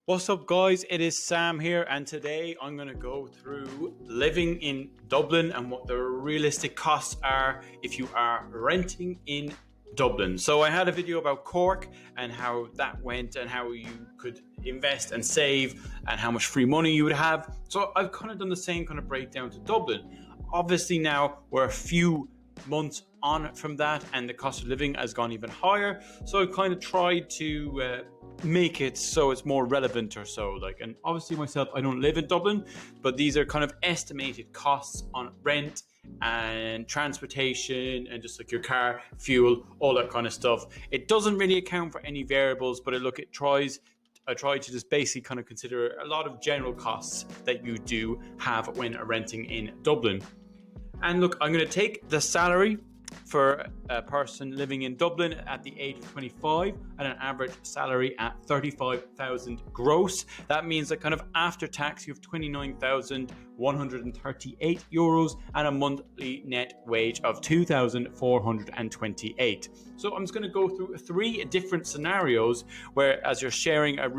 What's up, guys? It is Sam here, and today I'm going to go through living in Dublin and what the realistic costs are if you are renting in Dublin. So I had a video about Cork and how that went and how you could invest and save and how much free money you would have. So I've kind of done the same kind of breakdown to Dublin. Obviously now we're a few months on from that and the cost of living has gone even higher, so I kind of tried to make it so it's more relevant or so. And obviously myself, I don't live in Dublin, but these are kind of estimated costs on rent and transportation and just like your car, fuel, all that kind of stuff. It doesn't really account for any variables, but I try to just basically kind of consider a lot of general costs that you do have when renting in Dublin. And look, I'm going to take the salary for a person living in Dublin at the age of 25 and an average salary at 35,000 gross. That means that kind of after tax, you have 29,138 euros and a monthly net wage of 2,428. So I'm just going to go through three different scenarios where, as you're sharing a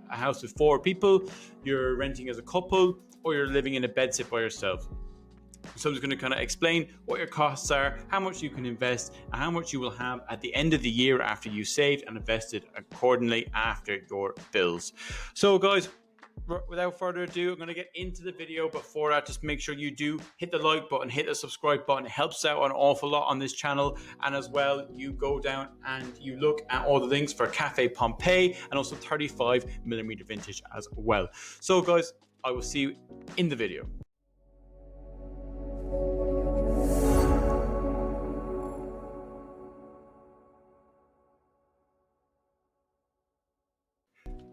house with four people, you're renting as a couple, or you're living in a bedsit by yourself. So I'm just going to kind of explain what your costs are, how much you can invest, and how much you will have at the end of the year after you saved and invested accordingly after your bills. So guys, without further ado, I'm going to get into the video. Before that, just make sure you do hit the like button, hit the subscribe button. It helps out an awful lot on this channel. And as well, you go down and you look at all the links for Caffe Pompeii and also 35mm vintage as well. So guys, I will see you in the video.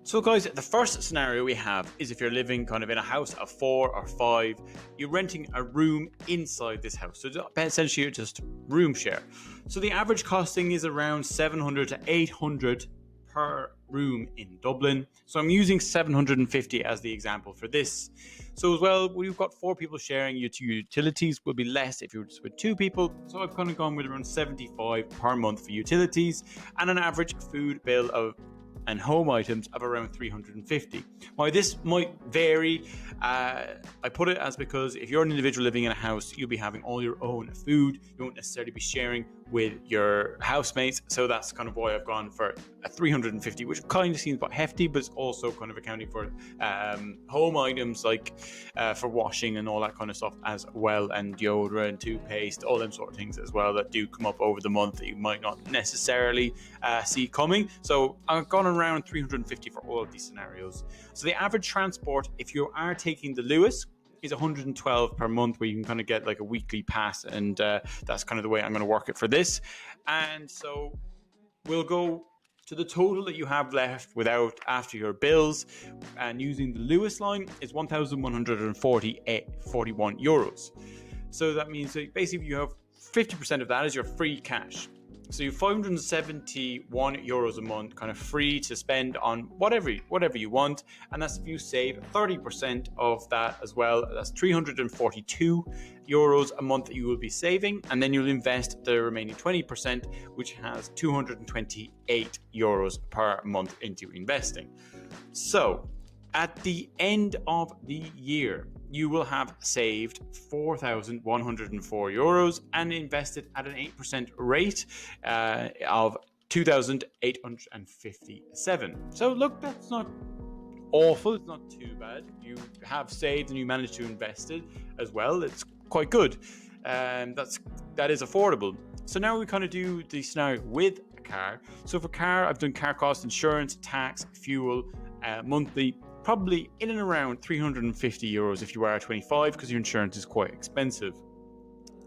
So guys, the first scenario we have is if you're living kind of in a house of 4 or 5, you're renting a room inside this house. So essentially you're just room share. So the average costing is around 700 to 800 per room in Dublin. So I'm using 750 as the example for this. So as well, we've got 4 people sharing. Your utilities will be less if you're just with 2 people. So I've kind of gone with around 75 per month for utilities and an average food bill and home items of around 350. Now this might vary. I put it as because if you're an individual living in a house, you'll be having all your own food. You won't necessarily be sharing with your housemates. So that's kind of why I've gone for a 350, which kind of seems quite hefty, but it's also kind of accounting for home items like for washing and all that kind of stuff as well, and deodorant, toothpaste, all them sort of things as well that do come up over the month that you might not necessarily see coming. So I've gone around 350 for all of these scenarios. So the average transport, if you are taking the Lewis, is 112 per month, where you can kind of get like a weekly pass, and that's kind of the way I'm going to work it for this. And so we'll go to the total that you have left after your bills, and using the Lewis line is 1,141 euros. So that means that basically you have 50% of that is your free cash. So you have 571 euros a month kind of free to spend on whatever you want. And that's if you save 30% of that as well. That's 342 euros a month that you will be saving. And then you'll invest the remaining 20%, which has 228 euros per month into investing. So at the end of the year, you will have saved 4,104 euros and invested at an 8% rate of 2,857. So look, that's not awful. It's not too bad. You have saved and you managed to invest it as well. It's quite good. That is affordable. So now we kind of do the scenario with a car. So for car, I've done car cost, insurance, tax, fuel, monthly, probably in and around 350 euros if you are 25, because your insurance is quite expensive.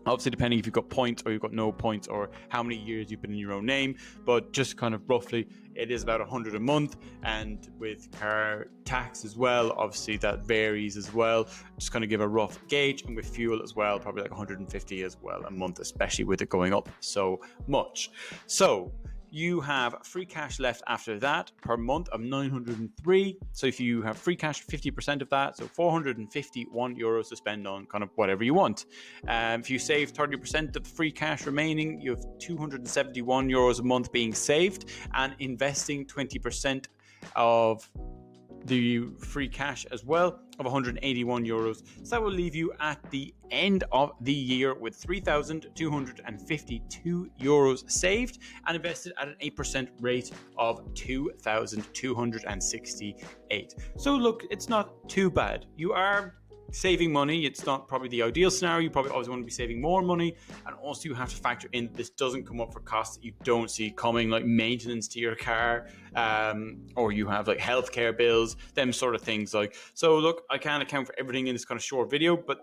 Obviously, depending if you've got points or you've got no points, or how many years you've been in your own name, but just kind of roughly, it is about 100 a month. And with car tax as well, obviously that varies as well. Just kind of give a rough gauge. And with fuel as well, probably like 150 as well a month, especially with it going up so much. So you have free cash left after that per month of 903. So if you have free cash, 50% of that, so 451 euros to spend on kind of whatever you want. If you save 30% of the free cash remaining, you have 271 euros a month being saved, and investing 20% of the free cash as well of 181 euros. So that will leave you at the end of the year with 3,252 euros saved and invested at an 8% rate of 2,268. So look, it's not too bad. You are saving money. It's not probably the ideal scenario. You probably always want to be saving more money, and also you have to factor in this doesn't come up for costs that you don't see coming, like maintenance to your car, or you have like healthcare bills, them sort of things. Like, so look, I can't account for everything in this kind of short video, but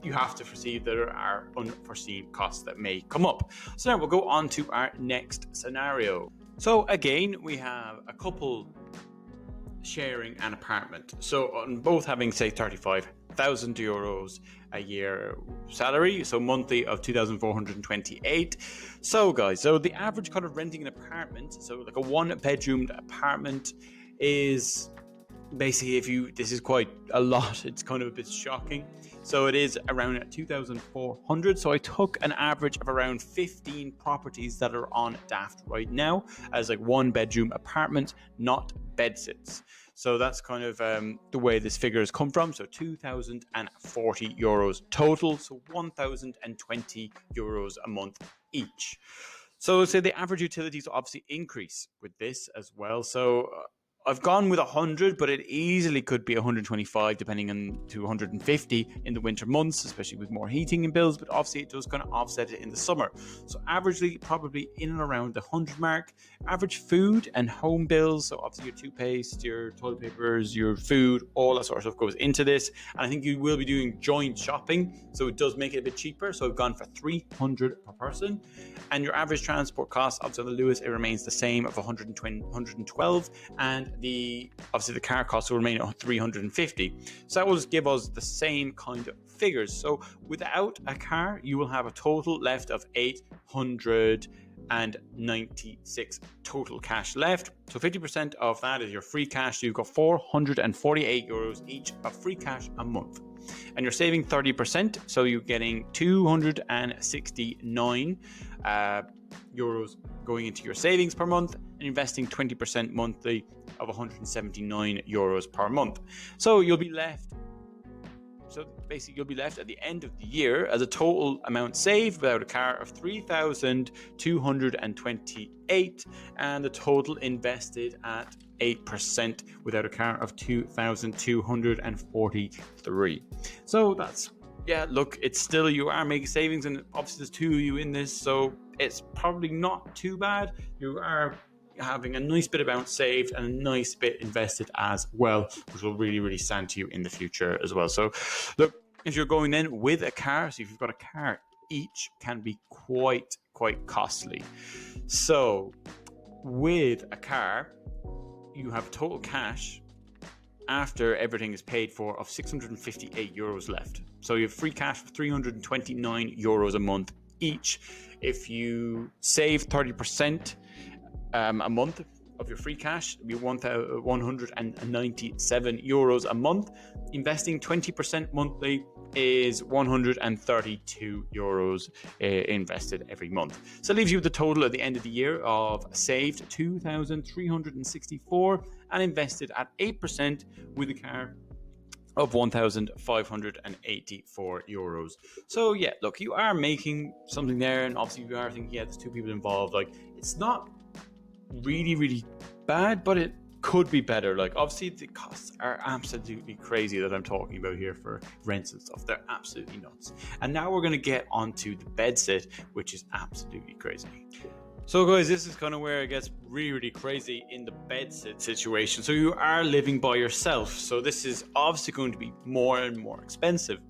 you have to foresee that there are unforeseen costs that may come up. So now we'll go on to our next scenario. So again, we have a couple sharing an apartment. So on both having, say, 35,000 euros a year salary, so monthly of 2,428. So guys, so the average kind of renting an apartment, so like a 1-bedroomed apartment, is basically, this is quite a lot. It's kind of a bit shocking. So it is around 2,400. So I took an average of around 15 properties that are on Daft right now as like 1-bedroom apartment, not bedsits. So that's kind of the way this figure has come from. So 2,040 euros total. So 1,020 euros a month each. So say the average utilities obviously increase with this as well. So I've gone with 100, but it easily could be 125, depending on to 150 in the winter months, especially with more heating and bills. But obviously, it does kind of offset it in the summer. So averagely, probably in and around the 100 mark. Average food and home bills. So obviously, your toothpaste, your toilet papers, your food, all that sort of stuff goes into this. And I think you will be doing joint shopping, so it does make it a bit cheaper. So I've gone for 300 per person. And your average transport cost, obviously on the Lewis, it remains the same of 112, and obviously the car cost will remain at 350. So that will just give us the same kind of figures. So without a car, you will have a total left of 896 total cash left. So 50% of that is your free cash. So you've got 448 euros each of free cash a month. And you're saving 30%, so you're getting 269 euros going into your savings per month, and investing 20% monthly of 179 euros per month. So you'll be left at the end of the year as a total amount saved without a car of 3,228, and the total invested at 8% without a car of 2,243. So that's, look, it's still, you are making savings, and obviously there's two of you in this, so it's probably not too bad. You are having a nice bit of amount saved and a nice bit invested as well, which will really, really stand to you in the future as well. So look, if you're going then with a car, so if you've got a car, each can be quite costly. So with a car, you have total cash after everything is paid for of 658 euros left. So you have free cash of 329 euros a month each. If you save 30% a month of your free cash, it'll be 197 euros a month. Investing 20% monthly is 132 euros invested every month. So it leaves you with a total at the end of the year of saved 2,364 and invested at 8% with a car of 1,584 euros. So yeah, look, you are making something there, and obviously you are thinking, there's two people involved. Like, it's not really bad, but it could be better. Like, obviously the costs are absolutely crazy that I'm talking about here for rents and stuff. They're absolutely nuts. And now we're going to get onto the Bedsit, which is absolutely crazy. So guys, this is kind of where it gets really crazy in the Bedsit situation. So you are living by yourself, so this is obviously going to be more and more expensive.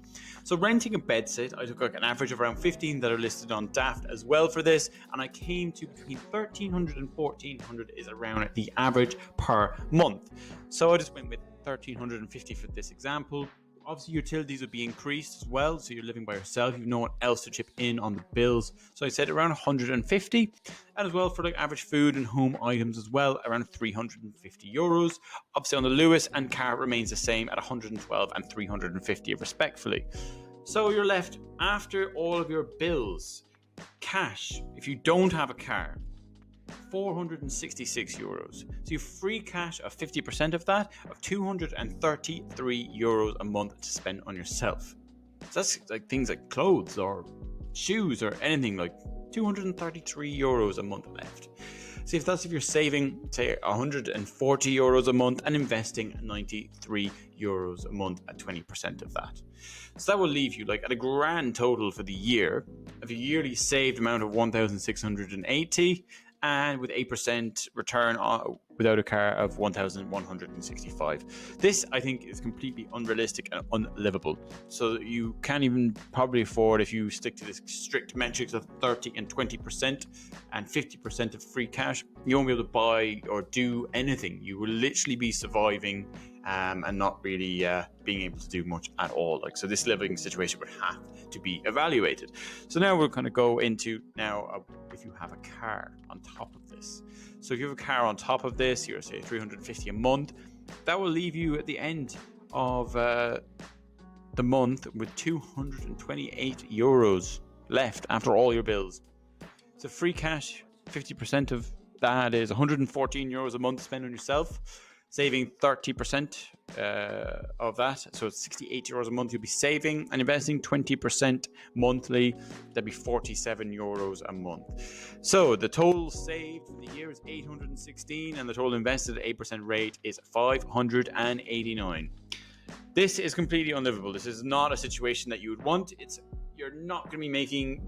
So renting a Bedsit, I took like an average of around 15 that are listed on Daft as well for this, and I came to between 1,300 and 1,400 is around the average per month. So I just went with 1,350 for this example. Obviously, utilities would be increased as well, so you're living by yourself, you've no one else to chip in on the bills. So I said around 150, and as well for like average food and home items as well, around 350 euros. Obviously on the Lewis and car remains the same at 112 and 350 respectfully. So you're left after all of your bills, cash, if you don't have a car, €466. So you free cash of 50% of that, of €233 a month to spend on yourself. So that's like things like clothes or shoes or anything, like €233 a month left. So if you're saving, say, €140 a month and investing €93 a month at 20% of that. So that will leave you like at a grand total for the year of a yearly saved amount of 1,680, and with 8% return without a car of 1,165. This, I think, is completely unrealistic and unlivable. So you can't even probably afford, if you stick to this strict metrics of 30 and 20% and 50% of free cash, you won't be able to buy or do anything. You will literally be surviving and not really being able to do much at all. So this living situation would have to be evaluated. So now we're going to go into if you have a car on top of this. So if you have a car on top of this, you're say $350 a month. That will leave you at the end of the month with €228 left after all your bills. So free cash, 50% of that is €114 a month to spend on yourself, saving 30% of that. So it's €68 a month you'll be saving, and investing 20% monthly, that'd be €47 a month. So the total saved for the year is 816, and the total invested at 8% rate is 589. This is completely unlivable. This is not a situation that you would want. You're not going to be making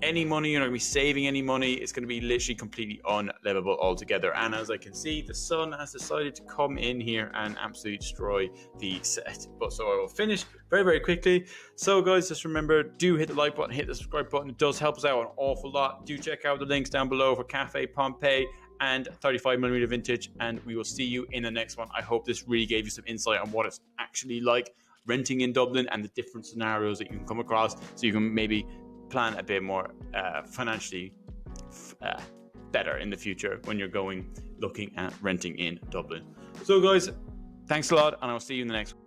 any money, you're not going to be saving any money. It's going to be literally completely unlivable altogether. And as I can see, the sun has decided to come in here and absolutely destroy the set. But so I will finish very, very quickly. So guys, just remember, do hit the like button, hit the subscribe button. It does help us out an awful lot. Do check out the links down below for Caffe Pompeii and 35mm vintage, and we will see you in the next one. I hope this really gave you some insight on what it's actually like renting in Dublin and the different scenarios that you can come across, so you can maybe plan a bit more financially better in the future when you're looking at renting in Dublin. So guys, thanks a lot, and I'll see you in the next one.